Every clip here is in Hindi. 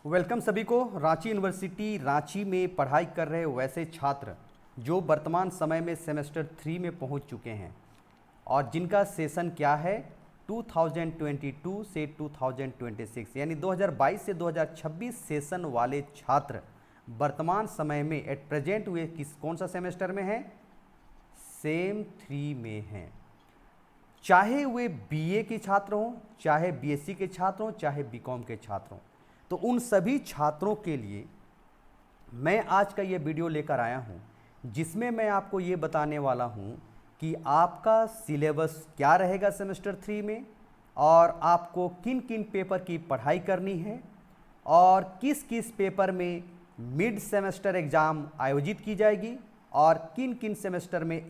वेलकम सभी को। रांची यूनिवर्सिटी रांची में पढ़ाई कर रहे वैसे छात्र जो वर्तमान समय में सेमेस्टर 3 में पहुंच चुके हैं और जिनका सेशन क्या है 2022 से 2026 यानी 2022 से 2026 सेशन वाले छात्र वर्तमान समय में एट प्रेजेंट वे कौन सा सेमेस्टर में हैं? सेम 3 में हैं। चाहे वे बीए के छात्र हों, चाहे बीएससी के छात्र हों, चाहे बीकॉम के छात्र हों, तो उन सभी छात्रों के लिए मैं आज का ये वीडियो लेकर आया हूँ जिसमें मैं आपको ये बताने वाला हूँ कि आपका सिलेबस क्या रहेगा सेमेस्टर 3 में और आपको किन किन पेपर की पढ़ाई करनी है और किस किस पेपर में मिड सेमेस्टर एग्ज़ाम आयोजित की जाएगी और किन किन सेमेस्टर में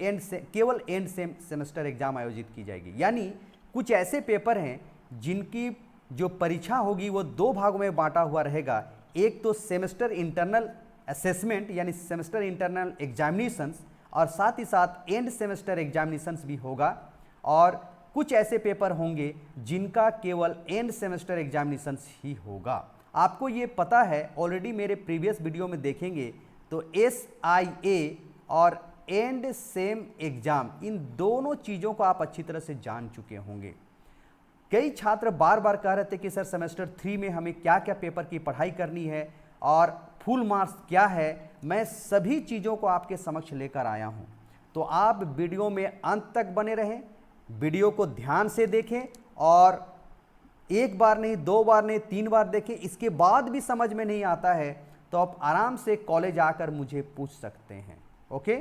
केवल एंड सेमेस्टर एग्ज़ाम आयोजित की जाएगी। यानी कुछ ऐसे पेपर हैं जिनकी जो परीक्षा होगी वो दो भागों में बांटा हुआ रहेगा। एक तो सेमेस्टर इंटरनल असेसमेंट यानी सेमेस्टर इंटरनल एग्जामिनेशंस और साथ ही साथ एंड सेमेस्टर एग्जामिनेशंस भी होगा और कुछ ऐसे पेपर होंगे जिनका केवल एंड सेमेस्टर एग्जामिनेशंस ही होगा। आपको ये पता है, ऑलरेडी मेरे प्रीवियस वीडियो में देखेंगे तो SIA और एंड सेम एग्ज़ाम इन दोनों चीज़ों को आप अच्छी तरह से जान चुके होंगे। कई छात्र बार बार कह रहे थे कि सर सेमेस्टर 3 में हमें क्या क्या पेपर की पढ़ाई करनी है और फुल मार्क्स क्या है। मैं सभी चीज़ों को आपके समक्ष लेकर आया हूं, तो आप वीडियो में अंत तक बने रहें, वीडियो को ध्यान से देखें और एक बार नहीं, दो बार नहीं, 3 बार देखें। इसके बाद भी समझ में नहीं आता है तो आप आराम से कॉलेज आकर मुझे पूछ सकते हैं। ओके,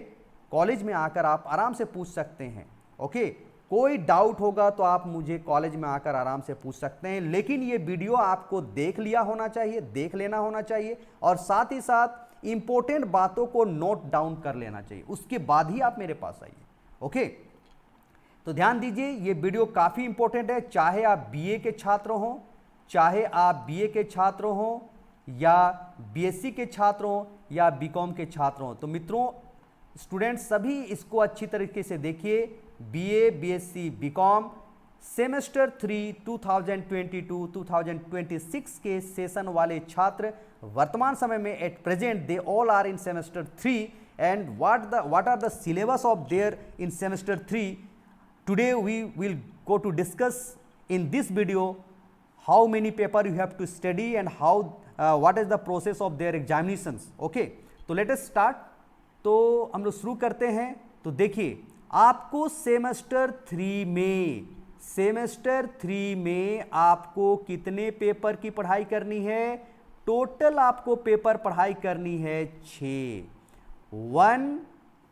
कॉलेज में आकर आप आराम से पूछ सकते हैं। ओके, कोई डाउट होगा तो आप मुझे कॉलेज में आकर आराम से पूछ सकते हैं, लेकिन ये वीडियो आपको देख लिया होना चाहिए, देख लेना होना चाहिए और साथ ही साथ इंपॉर्टेंट बातों को नोट डाउन कर लेना चाहिए, उसके बाद ही आप मेरे पास आइए। ओके, तो ध्यान दीजिए, ये वीडियो काफ़ी इंपॉर्टेंट है। चाहे आप बीए के छात्र हों, चाहे आप बीए के छात्र हों या बीएससी के छात्र हों या बीकॉम के छात्र हों, तो मित्रों स्टूडेंट सभी इसको अच्छी तरीके से देखिए। बीए, बीएससी, बीकॉम सेमेस्टर 3 2022-2026 के सेशन वाले छात्र वर्तमान समय में at present they all are in semester 3 and what are the syllabus of their in semester 3. Today we will go to discuss in this video how many paper you have to study and how what is the process of their examinations. Okay, तो let us start. तो हम लोग शुरू करते हैं। तो देखिए, आपको सेमेस्टर 3 में आपको कितने पेपर की पढ़ाई करनी है? टोटल आपको पेपर पढ़ाई करनी है 6, 1,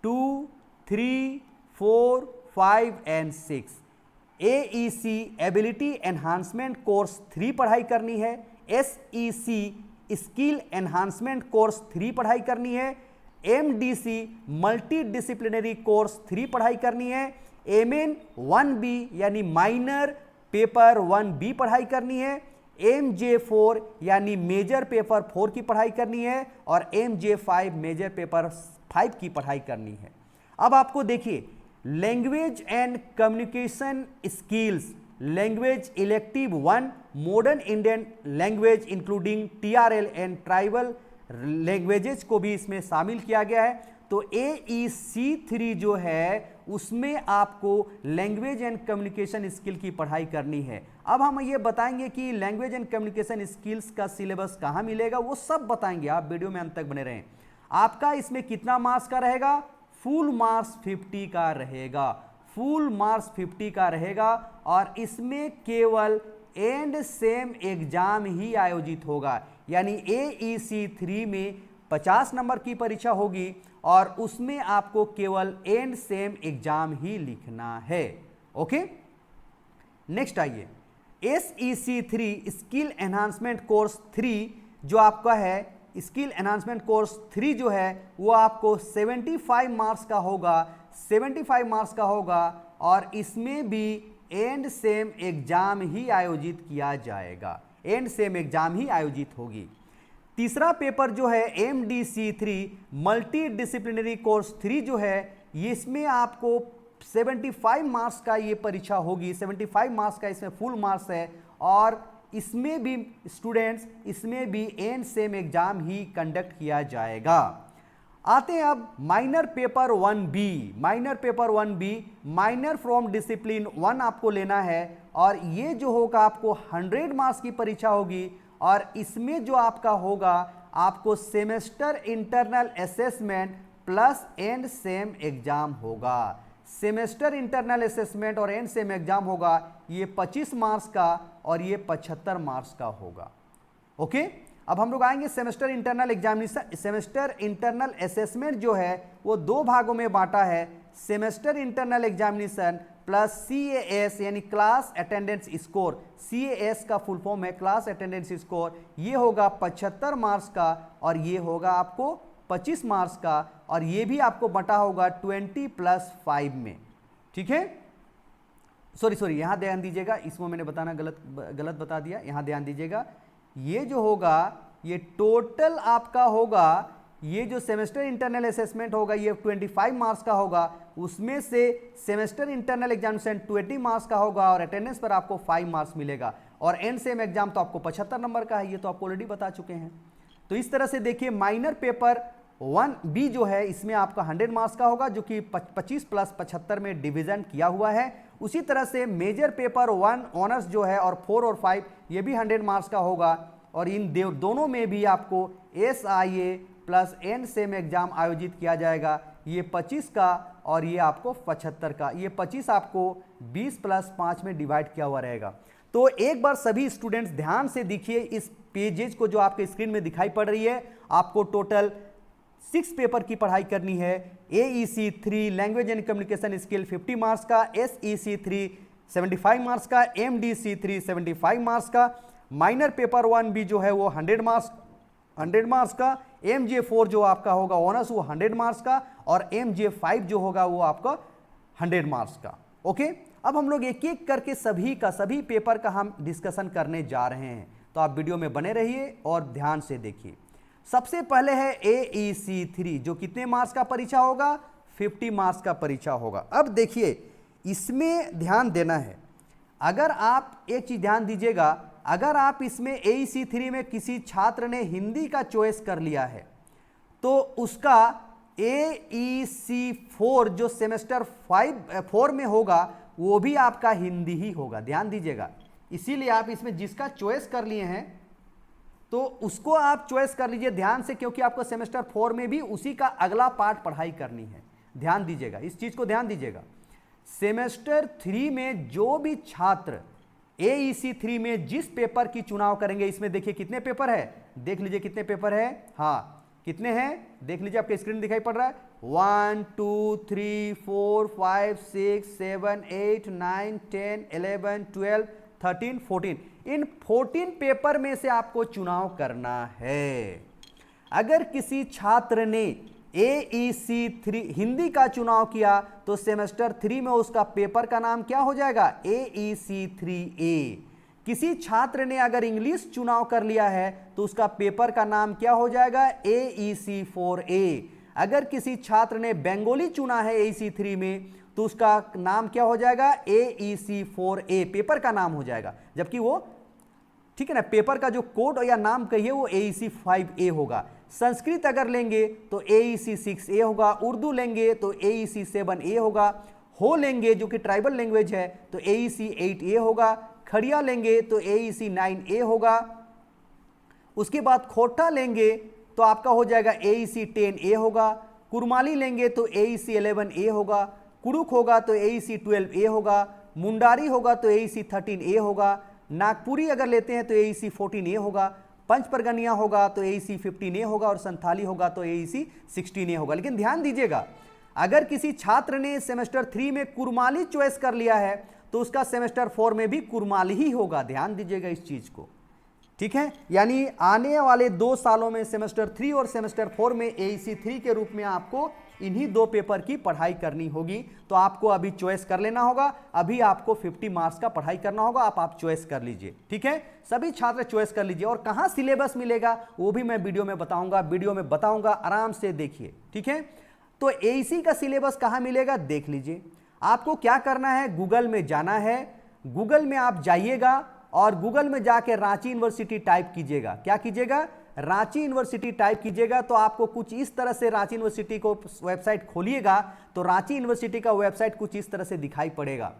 2, 3, 4, 5 and 6। AEC ability enhancement course 3 पढ़ाई करनी है, SEC स्किल एनहांसमेंट कोर्स 3 पढ़ाई करनी है, MDC मल्टी डिसिप्लिनरी कोर्स 3 पढ़ाई करनी है, MN 1B यानी माइनर पेपर 1B पढ़ाई करनी है, MJ4 यानी मेजर पेपर 4 की पढ़ाई करनी है और MJ5 मेजर पेपर 5 की पढ़ाई करनी है। अब आपको देखिए, language and communication skills language elective 1 modern Indian language including TRL and tribal languages को भी इसमें शामिल किया गया है। तो AEC3 जो है उसमें आपको लैंग्वेज एंड कम्युनिकेशन स्किल की पढ़ाई करनी है। अब हम ये बताएंगे कि लैंग्वेज एंड कम्युनिकेशन स्किल्स का सिलेबस कहाँ मिलेगा, वो सब बताएंगे। आप वीडियो में अंत तक बने रहें। आपका इसमें कितना मार्क्स का रहेगा? फुल मार्क्स 50 का रहेगा। फुल मार्क्स 50 का रहेगा और इसमें केवल एंड सेम एग्जाम ही आयोजित होगा। यानी AEC3 में 50 नंबर की परीक्षा होगी और उसमें आपको केवल एंड सेम एग्जाम ही लिखना है। ओके, नेक्स्ट आइए, SEC3 स्किल एनहांसमेंट कोर्स 3 जो आपका है, स्किल एनहांसमेंट कोर्स 3 जो है वो आपको 75 मार्क्स का होगा, 75 मार्क्स का होगा और इसमें भी एंड सेम एग्जाम ही आयोजित किया जाएगा, एंड सेम एग्जाम ही आयोजित होगी। तीसरा पेपर जो है MDC3 मल्टी डिसिप्लिनरी कोर्स 3 जो है, इसमें आपको 75 मार्क्स का ये परीक्षा होगी। 75 मार्क्स का इसमें फुल मार्क्स है और इसमें भी स्टूडेंट्स, इसमें भी and same exam he conduct किया जाएगा। आते हैं अब minor paper 1B। Minor paper 1B minor from discipline 1 आपको लेना है, और ये जो होगा आपको 100 मार्क्स की परीक्षा होगी, और इसमें जो आपका होगा आपको semester internal assessment plus and same exam होगा। सेमेस्टर इंटरनल असेसमेंट और एंड सेम एग्जाम होगा, ये 25 मार्क्स का और ये 75 मार्क्स का होगा। ओके, अब हम लोग आएंगे semester internal examination. Semester internal assessment जो है वो दो भागों में बांटा है, semester internal examination plus CAS यानी क्लास अटेंडेंस स्कोर। CAS का फुल फॉर्म है क्लास अटेंडेंस स्कोर। ये होगा 75 मार्क्स का और ये होगा आपको 25 मार्क्स का, और ये भी आपको बटा होगा 20+5 में। ठीक है, सॉरी यहां ध्यान दीजिएगा, इसको मैंने बताना गलत बता दिया, यहां ध्यान दीजिएगा। ये जो होगा ये टोटल आपका होगा, ये जो सेमेस्टर इंटरनल असेसमेंट होगा ये 25 मार्क्स का होगा, उसमें से सेमेस्टर इंटरनल एग्जामिनेशन 20 मार्क्स का होगा और अटेंडेंस पर आपको 5 मार्क्स मिलेगा, और एंड सेम एग्जाम तो आपको 75 नंबर का है, ये तो आपको ऑलरेडी बता चुके हैं। तो इस तरह से देखिए माइनर पेपर 1B जो है इसमें आपका 100 मार्क्स का होगा, जो कि 25 + 75 में डिवीजन किया हुआ है। उसी तरह से मेजर पेपर 1 ऑनर्स जो है और 4 और 5 ये भी 100 मार्क्स का होगा, और इन दोनों में भी आपको SIA plus and same exam आयोजित किया जाएगा। ये 25 का और ये आपको 75 का, ये 25 आपको 20 + 5 में डिवाइड किया हुआ रहेगा। तो एक बार सभी स्टूडेंट्स ध्यान से देखिए इस पेजेज को जो आपके स्क्रीन में दिखाई पड़ रही है। आपको टोटल 6 पेपर की पढ़ाई करनी है। AEC 3 language and communication skill 50 marks का, SEC 3 75 मार्क्स का, MDC 3 75 मार्क्स का, माइनर पेपर 1B जो है वो 100 मार्क्स का, MJ4 जो आपका होगा ऑनर्स वो 100 मार्क्स का, और MJ5 जो होगा वो आपका 100 मार्क्स का। ओके, अब हम लोग एक एक करके सभी पेपर का हम डिस्कशन करने जा रहे हैं, तो आप वीडियो में बने रहिए और ध्यान से देखिए। सबसे पहले है AEC 3 जो कितने मार्क्स का परीक्षा होगा, 50 मार्क्स का परीक्षा होगा। अब देखिए इसमें ध्यान देना है, अगर आप एक चीज ध्यान दीजिएगा, अगर आप इसमें AEC 3 में किसी छात्र ने हिंदी का चॉइस कर लिया है तो उसका AEC 4 जो सेमेस्टर 4 में होगा वो भी आपका हिंदी ही होगा, ध्यान दीजिएगा। इसीलिए आप इसमें जिसका चॉइस कर लिए हैं तो उसको आप चॉइस कर लीजिए ध्यान से, क्योंकि आपको सेमेस्टर 4 में भी उसी का अगला पार्ट पढ़ाई करनी है। ध्यान दीजिएगा, इस चीज को ध्यान दीजिएगा। सेमेस्टर 3 में जो भी छात्र AEC 3 में जिस पेपर की चुनाव करेंगे, इसमें देखिए कितने पेपर है, देख लीजिए कितने पेपर है, हाँ कितने हैं देख लीजिए, आपके स्क्रीन दिखाई पड़ रहा है 1 2 3 4 5 6 7 8 9 10 11 12 13 14, इन 14 पेपर में से आपको चुनाव करना है। अगर किसी छात्र ने AEC 3 हिंदी का चुनाव किया तो सेमेस्टर 3 में उसका पेपर का नाम क्या हो जाएगा, AEC 3A। किसी छात्र ने अगर इंग्लिश चुनाव कर लिया है तो उसका पेपर का नाम क्या हो जाएगा, AEC 4A। अगर किसी छात्र ने बंगाली चुना है AEC 3 में तो उसका नाम क्या हो जाएगा, AEC 4A पेपर का नाम हो जाएगा, जबकि वो ठीक है ना पेपर का जो कोड या नाम कहिए वो AEC 5A होगा। संस्कृत अगर लेंगे तो AEC 6A होगा, उर्दू लेंगे तो AEC 7A होगा, हो लेंगे जो कि ट्राइबल लैंग्वेज है तो AEC 8A होगा, खड़िया लेंगे तो AEC 9A होगा, उसके बाद खोटा लेंगे तो आपका हो जाएगा AEC 10A होगा, कुरमाली लेंगे तो AEC 11A होगा, कुरुक होगा तो AEC 12A होगा, मुंडारी होगा तो AEC 13A होगा, नागपुरी अगर लेते हैं तो AEC 14A होगा, पंच परगनिया होगा तो AEC 15A होगा, और संथाली होगा तो AEC 16A होगा। लेकिन ध्यान दीजिएगा, अगर किसी छात्र ने सेमेस्टर 3 में कुरमाली चॉइस कर लिया है तो उसका सेमेस्टर 4 में भी कुरमाली ही होगा, ध्यान दीजिएगा इस चीज को, ठीक है। यानी आने वाले 2 सालों में सेमेस्टर 3 और सेमेस्टर 4 में AEC 3 के रूप में आपको इन्हीं 2 पेपर की पढ़ाई करनी होगी। तो आपको अभी चॉइस कर लेना होगा, अभी आपको 50 मार्क्स का पढ़ाई करना होगा, आप चॉइस कर लीजिए, ठीक है। सभी छात्र चॉइस कर लीजिए, और कहां सिलेबस मिलेगा वो भी मैं वीडियो में बताऊंगा, आराम से देखिए, ठीक है। तो AEC का सिलेबस कहां मिलेगा देख लीजिए। आपको क्या करना है, गूगल में जाना है, गूगल में आप जाइएगा और गूगल में जाके रांची यूनिवर्सिटी टाइप कीजिएगा। क्या कीजिएगा? रांची यूनिवर्सिटी टाइप कीजिएगा तो आपको कुछ इस तरह से रांची यूनिवर्सिटी को वेबसाइट खोलिएगा तो रांची यूनिवर्सिटी का वेबसाइट कुछ इस तरह से दिखाई पड़ेगा।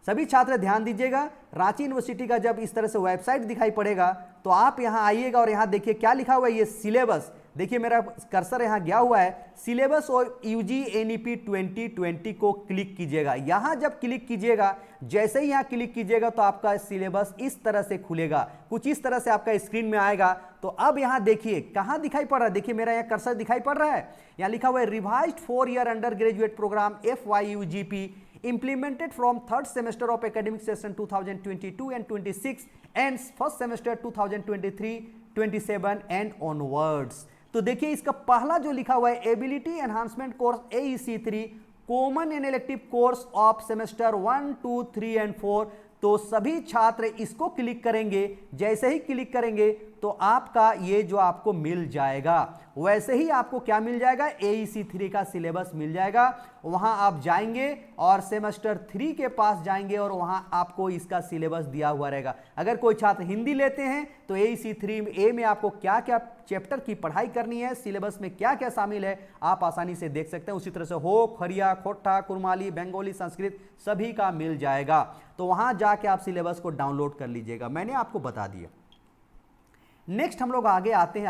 सभी छात्र ध्यान दीजिएगा, रांची यूनिवर्सिटी का जब इस तरह से वेबसाइट दिखाई पड़ेगा तो आप यहां आइएगा और यहां देखिए क्या लिखा हुआ है, ये सिलेबस। देखिए मेरा कर्सर यहां गया हुआ है, सिलेबस और यूजी एनईपी 2020 को क्लिक कीजिएगा। यहां जब क्लिक कीजिएगा, जैसे ही यहां क्लिक कीजिएगा तो आपका सिलेबस इस तरह से खुलेगा, कुछ इस तरह से आपका स्क्रीन में आएगा। तो अब यहां देखिए कहां दिखाई पड़ रहा है, देखिए मेरा यहां कर्सर दिखाई पड़ रहा है, यहां लिखा हुआ है revised 4 year undergraduate program FYUGP implemented from third semester of academic session 2022 and 26 and first semester 2023-27 and onwards। तो देखिए इसका पहला जो लिखा हुआ है ability enhancement course AEC3 common and elective course of semester 1, 2, 3 and 4। तो सभी छात्र इसको क्लिक करेंगे, जैसे ही क्लिक करेंगे तो आपका ये जो आपको मिल जाएगा, वैसे ही आपको क्या मिल जाएगा, AEC3 का सिलेबस मिल जाएगा। वहां आप जाएंगे और सेमेस्टर 3 के पास जाएंगे और वहां आपको इसका सिलेबस दिया हुआ रहेगा। अगर कोई छात्र हिंदी लेते हैं तो AEC3A में आपको क्या क्या चैप्टर की पढ़ाई करनी है, सिलेबस में क्या क्या शामिल है, आप आसानी से देख सकते हैं। उसी तरह से हो, खरिया, खोटा, कुरमाली, बंगाली, संस्कृत सभी का मिल जाएगा। तो वहां जाके आप सिलेबस को डाउनलोड कर लीजिएगा, मैंने आपको बता दिया। नेक्स्ट हम लोग आगे आते हैं,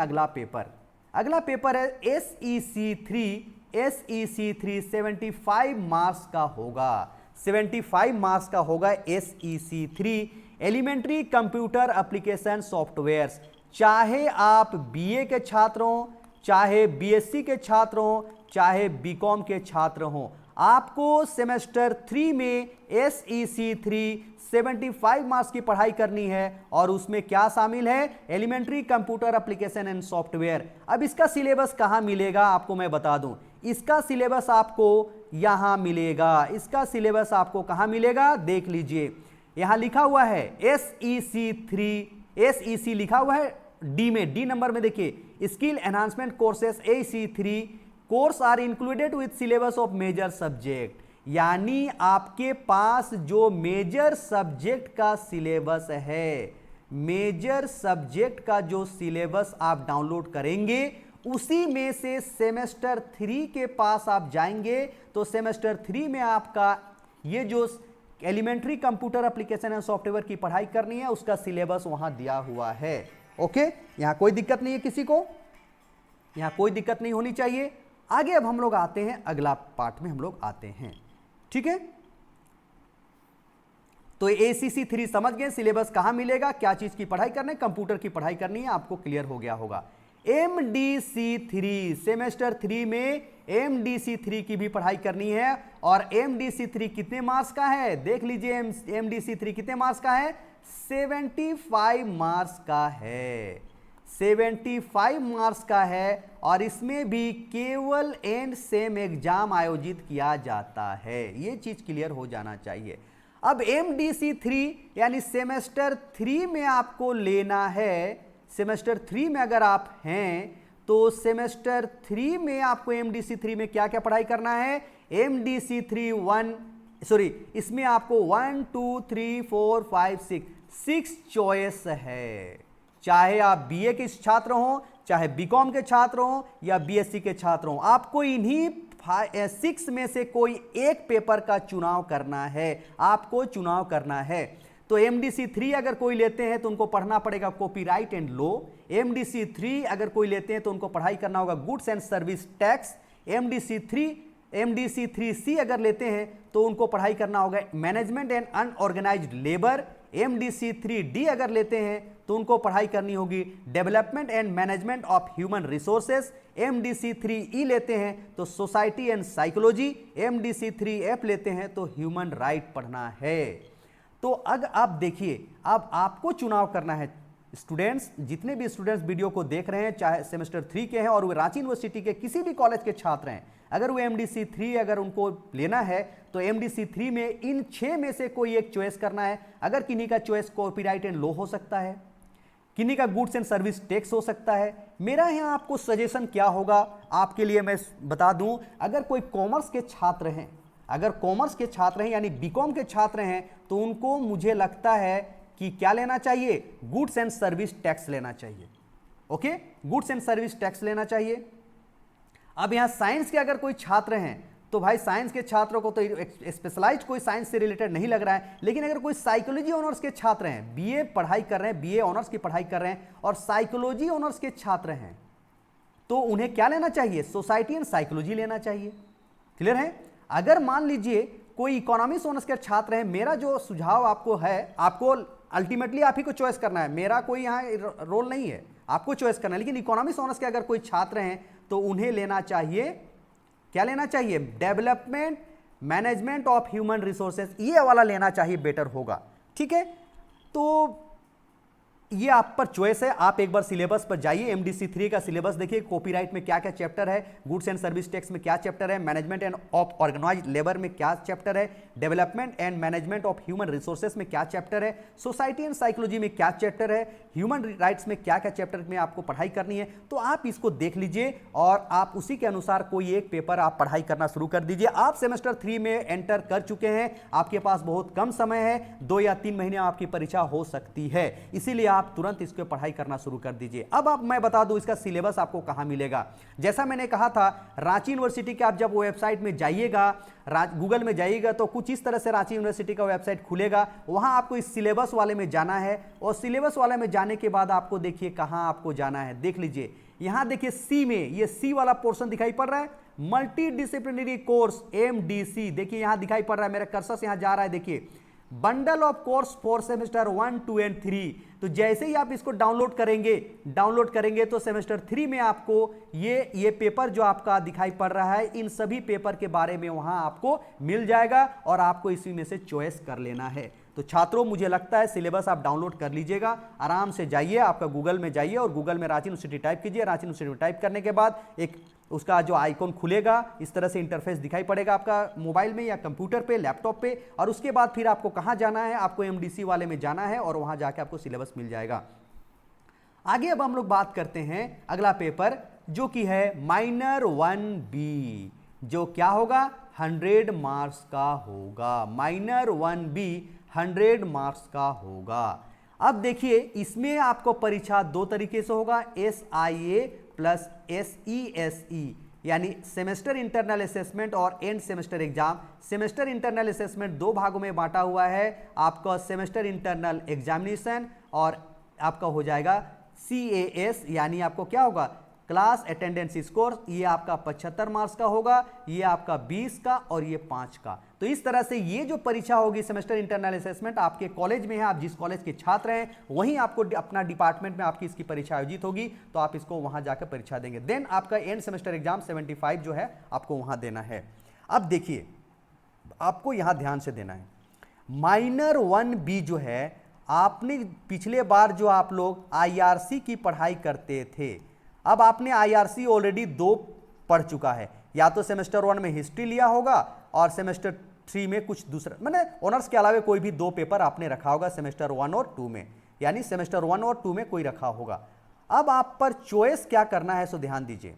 अगला पेपर है SEC3 75 मार्क्स का होगा, 75 मार्क्स का होगा SEC3 elementary computer application softwares. चाहे आप BA के छात्र हो, चाहे BSc के छात्र हो, चाहे BCom के छात्र हो, आपको सेमेस्टर 3 में SEC3 75 मार्क्स की पढ़ाई करनी है। और उसमें क्या शामिल है, elementary computer application and software. अब इसका सिलेबस कहां मिलेगा आपको मैं बता दूं, इसका सिलेबस आपको यहां मिलेगा। इसका सिलेबस आपको कहां मिलेगा, देख लीजिए, यहां लिखा हुआ है SEC लिखा हुआ है डी में, डी नंबर में देखिए, skill enhancement courses AEC3 course are included with syllabus of major subject. यानी आपके पास जो मेजर सब्जेक्ट का सिलेबस है, मेजर सब्जेक्ट का जो सिलेबस आप डाउनलोड करेंगे, उसी में से सेमेस्टर 3 के पास आप जाएंगे तो सेमेस्टर 3 में आपका ये जो elementary computer application and software की पढ़ाई करनी है, उसका सिलेबस वहां दिया हुआ है। ओके, यहां कोई दिक्कत नहीं है, किसी को यहां कोई दिक्कत नहीं होनी चाहिए। आगे अब हम लोग आते हैं, अगला पार्ट में हम लोग आते हैं, ठीक है। तो ACC3 समझ गए, सिलेबस कहां मिलेगा, क्या चीज की पढ़ाई करनी है, कंप्यूटर की पढ़ाई करनी है, आपको क्लियर हो गया होगा। MDC3 सेमेस्टर 3 में MDC3 की भी पढ़ाई करनी है। और MDC3 कितने मार्क्स का है, देख लीजिए, MDC3 कितने मार्क्स का है, 75 मार्क्स का है, 75 मार्क्स का है। और इसमें भी केवल एंड सेम एग्जाम आयोजित किया जाता है, ये चीज क्लियर हो जाना चाहिए। अब MDC3 यानी सेमेस्टर 3 में आपको लेना है, सेमेस्टर 3 में अगर आप हैं तो सेमेस्टर 3 में आपको MDC3 में क्या क्या पढ़ाई करना है, इसमें आपको 1, 2, 3, 4, 5, 6 चॉइस है। चाहे आप BA के छात्र हो, चाहे BCom के छात्र हो, या BSc के छात्र हो, आपको इन्हीं 6 में से कोई एक पेपर का चुनाव करना है, आपको चुनाव करना है। तो MDC3 अगर कोई लेते हैं तो उनको पढ़ना पड़ेगा कॉपीराइट एंड लॉ। MDC3 अगर कोई लेते हैं तो उनको पढ़ाई करना होगा goods and service tax. MDC3C अगर लेते हैं तो उनको पढ़ाई करना होगा management and unorganised labour. MDC3D अगर लेते हैं तो उनको पढ़ाई करनी होगी development and management of human resources. MDC3E लेते हैं तो सोसाइटी एंड साइकोलॉजी। MDC3F लेते हैं तो ह्यूमन राइट पढ़ना है। तो अब आप देखिए, अब आपको चुनाव करना है। स्टूडेंट्स, जितने भी स्टूडेंट्स वीडियो को देख रहे हैं, चाहे सेमेस्टर 3 के हैं और वो रांची यूनिवर्सिटी के किसी भी कॉलेज के छात्र हैं, अगर वो MDC3 अगर उनको लेना है तो MDC3 में इन 6 में से कोई एक चॉइस करना है। अगर किन्हीं का चॉइस कॉपीराइट एंड लॉ हो सकता है, किन्हीं का गुड्स एंड सर्विस टैक्स हो सकता है। मेरा यहाँ आपको सजेशन क्या होगा आपके लिए मैं बता दूं, अगर कोई कॉमर्स के छात्र हैं, अगर कॉमर्स के छात्र हैं यानी BCom के छात्र हैं, तो उनको मुझे लगता है कि क्या लेना चाहिए, गुड्स एंड सर्विस टैक्स लेना चाहिए। Okay, goods and service tax लेना चाहिए। अब यहां साइंस के अगर कोई छात्र हैं तो भाई साइंस के छात्रों को तो स्पेशलाइज्ड कोई साइंस से रिलेटेड नहीं लग रहा है, लेकिन अगर कोई साइकोलॉजी ऑनर्स के छात्र हैं, बीए पढ़ाई कर रहे हैं, बीए ऑनर्स की पढ़ाई कर रहे हैं और साइकोलॉजी ऑनर्स के छात्र हैं, तो उन्हें क्या लेना चाहिए, सोसाइटी एंड साइकोलॉजी लेना चाहिए। क्लियर है। अगर मान लीजिए कोई इकोनॉमिक्स ऑनर्स के छात्र हैं, मेरा जो सुझाव आपको है, आपको अल्टीमेटली आप ही को चॉइस करना है, मेरा कोई यहाँ रोल नहीं है, आपको चॉइस करना है, लेकिन इकोनॉमिक्स ऑनर्स के अगर कोई छात्र हैं तो उन्हें लेना चाहिए, क्या लेना चाहिए, development management of human resources, ये वाला लेना चाहिए, बेटर होगा। ठीक है, तो ये आप पर चॉइस है। आप एक बार सिलेबस पर जाइए, एमडीसी 3 का सिलेबस देखिए, कॉपीराइट में क्या क्या चैप्टर है, गुड्स एंड सर्विस टैक्स में क्या चैप्टर है, management and of organised labour में क्या चैप्टर है, development and management of human resources में क्या चैप्टर है, सोसाइटी एंड साइकोलॉजी में क्या चैप्टर है, ह्यूमन राइट्स में क्या क्या चैप्टर में आपको पढ़ाई करनी है। तो आप इसको देख लीजिए और आप उसी के अनुसार कोई एक पेपर आप पढ़ाई करना शुरू कर दीजिए। आप सेमेस्टर 3 में एंटर कर चुके हैं, आपके पास बहुत कम समय है, 2 या 3 महीने आपकी परीक्षा हो सकती है, इसीलिए आप तुरंत इसके पढ़ाई करना शुरू कर दीजिए। अब मैं बता दूं इसका सिलेबस आपको कहां मिलेगा। जैसा मैंने कहा था, रांची यूनिवर्सिटी के आप जब वेबसाइट में जाइएगा, गूगल में जाइएगा, तो कुछ इस तरह से रांची यूनिवर्सिटी का वेबसाइट खुलेगा, वहां आपको इस सिलेबस वाले में जाना है और सिलेबस वाले में जाने के बाद आपको देखिए कहां आपको जाना है, देख लीजिए। यहां देखिए सी में, ये सी वाला पोर्शन दिखाई पड़ रहा है, मल्टी डिसिप्लिनरी कोर्स एमडीसी, देखिए यहां दिखाई पड़ रहा है, मेरा कर्सर से यहां जा रहा है, देखिए bundle of course for semester 1, 2 and 3। तो जैसे ही आप इसको डाउनलोड करेंगे तो सेमेस्टर 3 में आपको ये पेपर जो आपका दिखाई पड़ रहा है, इन सभी पेपर के बारे में वहां आपको मिल जाएगा और आपको इसी में से चॉइस कर लेना है। तो छात्रों, मुझे लगता है सिलेबस आप डाउनलोड कर लीजिएगा, आराम से जाइए, आपका गूगल में जाइए और गूगल में रांची यूनिवर्सिटी टाइप कीजिए। रांची यूनिवर्सिटी टाइप करने के बाद एक उसका जो आइकॉन खुलेगा, इस तरह से इंटरफेस दिखाई पड़ेगा आपका मोबाइल में या कंप्यूटर पे, लैपटॉप पे, और उसके बाद फिर आपको कहां जाना है, आपको एमडीसी वाले में जाना है और वहां जाके आपको सिलेबस मिल जाएगा। आगे अब हम लोग बात करते हैं अगला पेपर, जो कि है माइनर 1B, जो क्या होगा, 100 मार्क्स का होगा। माइनर 1B 100 मार्क्स का होगा। अब देखिए, इसमें आपको परीक्षा 2 तरीके से होगा, SIA प्लस SESE, यानी सेमेस्टर इंटरनल असेसमेंट और end semester exam. Semester internal assessment 2 भागों में बांटा हुआ है, आपका सेमेस्टर इंटरनल एग्जामिनेशन और आपका हो जाएगा CAS, यानी आपको क्या होगा, क्लास अटेंडेंस स्कोर, ये आपका 75 मार्क्स का होगा, ये आपका 20 का और ये 5 का। तो इस तरह से ये जो परीक्षा होगी सेमेस्टर इंटरनल असेसमेंट, आपके कॉलेज में है, आप जिस कॉलेज के छात्र हैं वहीं आपको अपना डिपार्टमेंट में आपकी इसकी परीक्षा आयोजित होगी, तो आप इसको वहां जाकर परीक्षा देंगे। देन आपका एंड सेमेस्टर एग्जाम 75 जो है आपको वहां देना है। अब देखिए, आपको यहां ध्यान से देना है, माइनर 1B जो है, आपने पिछले बार जो आप लोग IRC की पढ़ाई करते थे, अब आपने IRC ऑलरेडी 2 पढ़ चुका है, या तो सेमेस्टर 1 में हिस्ट्री लिया होगा और सेमेस्टर 3 में कुछ दूसरा, मैंने ऑनर्स के अलावा कोई भी 2 पेपर आपने रखा होगा सेमेस्टर 1 और 2 में, यानी सेमेस्टर 1 और 2 में कोई रखा होगा। अब आप पर चॉइस क्या करना है, सो ध्यान दीजिए।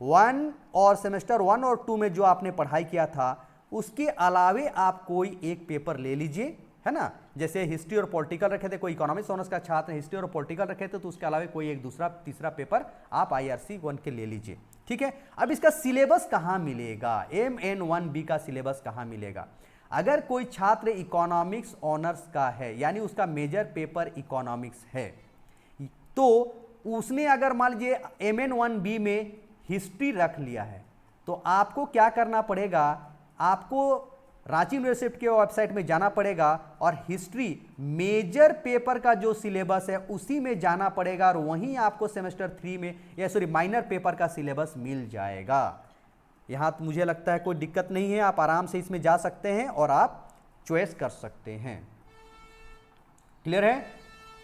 1 और सेमेस्टर 1 और 2 में जो आपने पढ़ाई किया था, उसके अलावे आप कोई एक पेपर ले लीजिए, है ना। जैसे हिस्ट्री और पॉलिटिकल रखे थे, कोई इकोनॉमिक्स ऑनर्स का छात्र हिस्ट्री और पॉलिटिकल रखे थे, तो उसके अलावा कोई एक दूसरा तीसरा पेपर आप IRC 1 के ले लीजिए। ठीक है, अब इसका सिलेबस कहां मिलेगा, MN1B का सिलेबस कहां मिलेगा। अगर कोई छात्र इकोनॉमिक्स ऑनर्स का है, यानी उसका मेजर पेपर इकोनॉमिक्स है, तो उसने अगर मान लीजिए MN1B में हिस्ट्री रख लिया है, तो आपको क्या करना पड़ेगा, आपको रांची यूनिवर्सिटी के वेबसाइट में जाना पड़ेगा और हिस्ट्री मेजर पेपर का जो सिलेबस है उसी में जाना पड़ेगा, और वहीं आपको सेमेस्टर 3 में, या सॉरी माइनर पेपर का सिलेबस मिल जाएगा। यहां तो मुझे लगता है कोई दिक्कत नहीं है, आप आराम से इसमें जा सकते हैं और आप चॉइस कर सकते हैं। क्लियर है,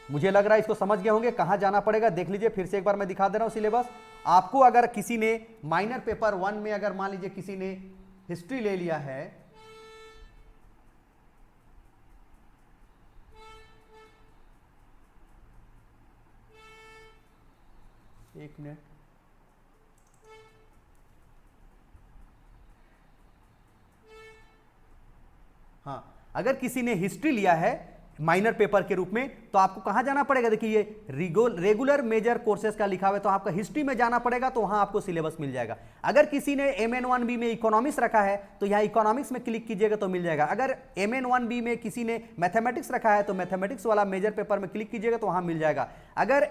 मुझे लग रहा है इसको समझ गए होंगे कहां जाना पड़ेगा। देख लीजिए, फिर से एक बार मैं दिखा दे रहा हूं सिलेबस आपको। अगर किसी ने माइनर पेपर 1 में, अगर मान लीजिए किसी ने हिस्ट्री ले लिया है, एक मिनट, हाँ, अगर किसी ने हिस्ट्री लिया है माइनर पेपर के रूप में, तो आपको कहां जाना पड़ेगा, देखिए ये रेगुलर मेजर कोर्सेज का लिखा हुआ है, तो आपका हिस्ट्री में जाना पड़ेगा, तो वहां आपको सिलेबस मिल जाएगा। अगर किसी ने MN1B में इकोनॉमिक्स रखा है तो यहां इकोनॉमिक्स में क्लिक कीजिएगा तो मिल जाएगा। अगर MN1B में किसी ने मैथमेटिक्स रखा है तो मैथमेटिक्स वाला मेजर पेपर में क्लिक कीजिएगा तो वहां मिल जाएगा। अगर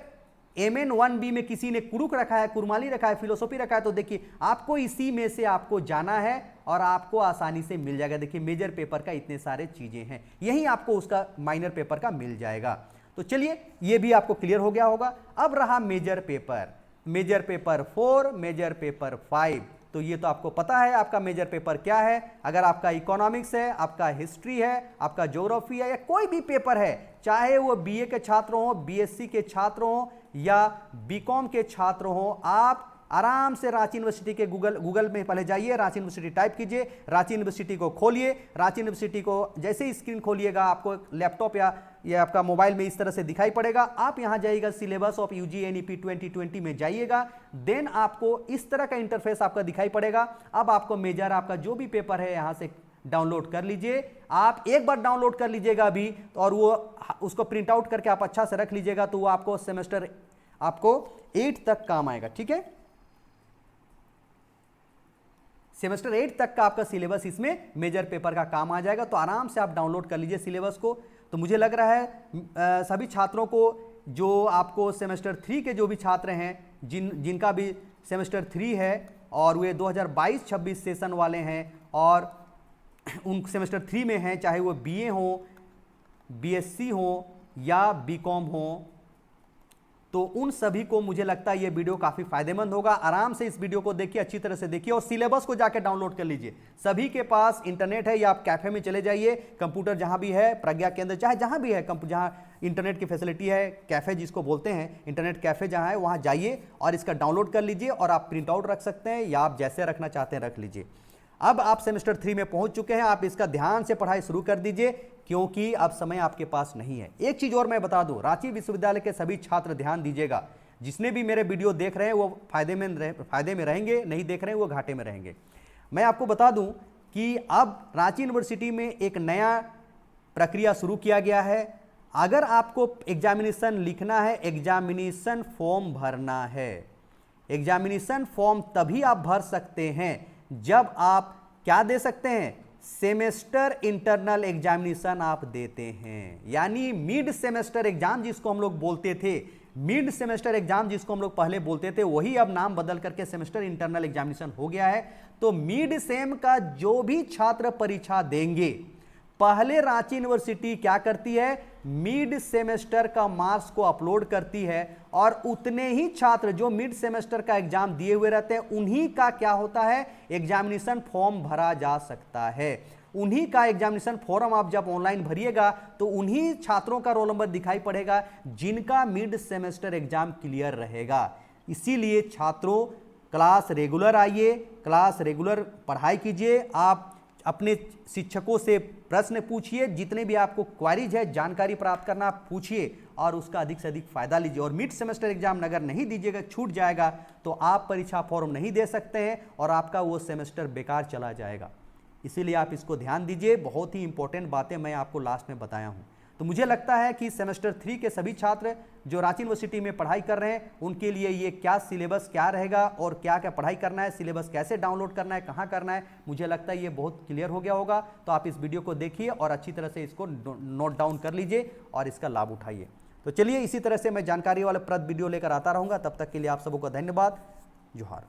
MN1B में किसी ने कुरुक रखा है, कुरमाली रखा है, फिलोसॉफी रखा है, तो देखिए आपको इसी में से आपको जाना है और आपको आसानी से मिल जाएगा। देखिए मेजर पेपर का इतने सारे चीजें हैं, यही आपको उसका माइनर पेपर का मिल जाएगा। तो चलिए ये भी आपको क्लियर हो गया होगा। अब रहा major paper, major paper 4, major paper 5। तो ये तो आपको पता है आपका मेजर पेपर क्या है। अगर आपका इकोनॉमिक्स है, आपका हिस्ट्री है, आपका ज्योग्राफी है, या कोई भी पेपर है, चाहे वो BA के छात्र हो, BSc के छात्र हो या BCom के छात्र हो, आप आराम से रांची यूनिवर्सिटी के गूगल में पहले जाइए, रांची यूनिवर्सिटी टाइप कीजिए, रांची यूनिवर्सिटी को खोलिए। रांची यूनिवर्सिटी को जैसे ही स्क्रीन खोलिएगा आपको लैपटॉप या आपका मोबाइल में इस तरह से दिखाई पड़ेगा। आप यहां जाइएगा, सिलेबस ऑफ UG NEP 2020 में जाइएगा, देन आपको इस तरह का इंटरफेस आपका दिखाई पड़ेगा। अब आपको मेजर आपका जो भी पेपर है यहां से डाउनलोड कर लीजिए। आप एक बार डाउनलोड कर लीजिएगा अभी, और वो उसको प्रिंट आउट करके आप अच्छा से रख लीजिएगा, तो वो आपको सेमेस्टर आपको 8 तक काम आएगा। ठीक है, सेमेस्टर 8 तक का आपका सिलेबस इसमें मेजर पेपर का काम आ जाएगा। तो आराम से आप डाउनलोड कर लीजिए सिलेबस को। तो मुझे लग रहा है सभी छात्रों को, जो आपको सेमेस्टर 3 के जो भी छात्र हैं, जिनका भी सेमेस्टर 3 है और वे 2022-26 सेशन वाले हैं और उन सेमेस्टर 3 में हैं, चाहे वो BA हो, BSc हो या BCom हो, तो उन सभी को मुझे लगता है ये वीडियो काफी फायदेमंद होगा। आराम से इस वीडियो को देखिए, अच्छी तरह से देखिए और सिलेबस को जाकर डाउनलोड कर लीजिए। सभी के पास इंटरनेट है, या आप कैफे में चले जाइए, कंप्यूटर जहां भी है, प्रज्ञा केंद्र चाहे जहां भी है, जहां इंटरनेट की फैसिलिटी है, कैफे जिसको बोलते हैं, इंटरनेट कैफे जहां है वहां जाइए और इसका डाउनलोड कर लीजिए। और आप प्रिंट आउट रख सकते हैं या आप जैसे रखना चाहते हैं रख लीजिए। अब आप सेमेस्टर 3 में पहुंच चुके हैं, आप इसका ध्यान से पढ़ाई शुरू कर दीजिए, क्योंकि अब समय आपके पास नहीं है। एक चीज और मैं बता दूं, रांची विश्वविद्यालय के सभी छात्र ध्यान दीजिएगा, जिसने भी मेरे वीडियो देख रहे हैं वो फायदे में रहेंगे, नहीं देख रहे हैं वो घाटे में रहेंगे। मैं आपको बता दूं कि अब रांची यूनिवर्सिटी में एक नया प्रक्रिया शुरू किया गया है। अगर आपको एग्जामिनेशन लिखना है, एग्जामिनेशन फॉर्म भरना है, एग्जामिनेशन फॉर्म तभी आप भर सकते हैं जब आप क्या दे सकते हैं, सेमेस्टर इंटरनल एग्जामिनेशन आप देते हैं। यानी मिड सेमेस्टर एग्जाम जिसको हम लोग बोलते थे, मिड सेमेस्टर एग्जाम जिसको हम लोग पहले बोलते थे, वही अब नाम बदल करके सेमेस्टर इंटरनल एग्जामिनेशन हो गया है। तो मिड सेम का जो भी छात्र परीक्षा देंगे, पहले रांची यूनिवर्सिटी क्या करती है, मिड सेमेस्टर का मार्क्स को अपलोड करती है और उतने ही छात्र जो मिड सेमेस्टर का एग्जाम दिए हुए रहते हैं, उन्हीं का क्या होता है, एग्जामिनेशन फॉर्म भरा जा सकता है। उन्हीं का एग्जामिनेशन फॉर्म आप जब ऑनलाइन भरिएगा तो उन्हीं छात्रों का रोल नंबर दिखाई पड़ेगा जिनका मिड सेमेस्टर एग्जाम क्लियर रहेगा। इसीलिए छात्रों, क्लास रेगुलर आइए, क्लास रेगुलर पढ़ाई कीजिए, आप अपने शिक्षकों से प्रश्न पूछिए, जितने भी आपको क्वारीज है, जानकारी प्राप्त करना पूछिए और उसका अधिक से अधिक फायदा लीजिए। और मिड सेमेस्टर एग्जाम अगर नहीं दीजिएगा, छूट जाएगा, तो आप परीक्षा फॉर्म नहीं दे सकते हैं और आपका वो सेमेस्टर बेकार चला जाएगा। इसीलिए आप इसको ध्यान दीजिए। बहुत ही इंपॉर्टेंट बातें मैं आपको लास्ट में बताया हूँ। तो मुझे लगता है कि सेमेस्टर 3 के सभी छात्र जो रांची यूनिवर्सिटी में पढ़ाई कर रहे हैं, उनके लिए ये क्या सिलेबस क्या रहेगा और क्या क्या पढ़ाई करना है, सिलेबस कैसे डाउनलोड करना है, कहाँ करना है, मुझे लगता है ये बहुत क्लियर हो गया होगा। तो आप इस वीडियो को देखिए और अच्छी तरह से इसको नोट डाउन कर लीजिए और इसका लाभ उठाइए। तो चलिए, इसी तरह से मैं जानकारी वाले प्रद वीडियो लेकर आता रहूँगा। तब तक के लिए आप सबको धन्यवाद। जोहार।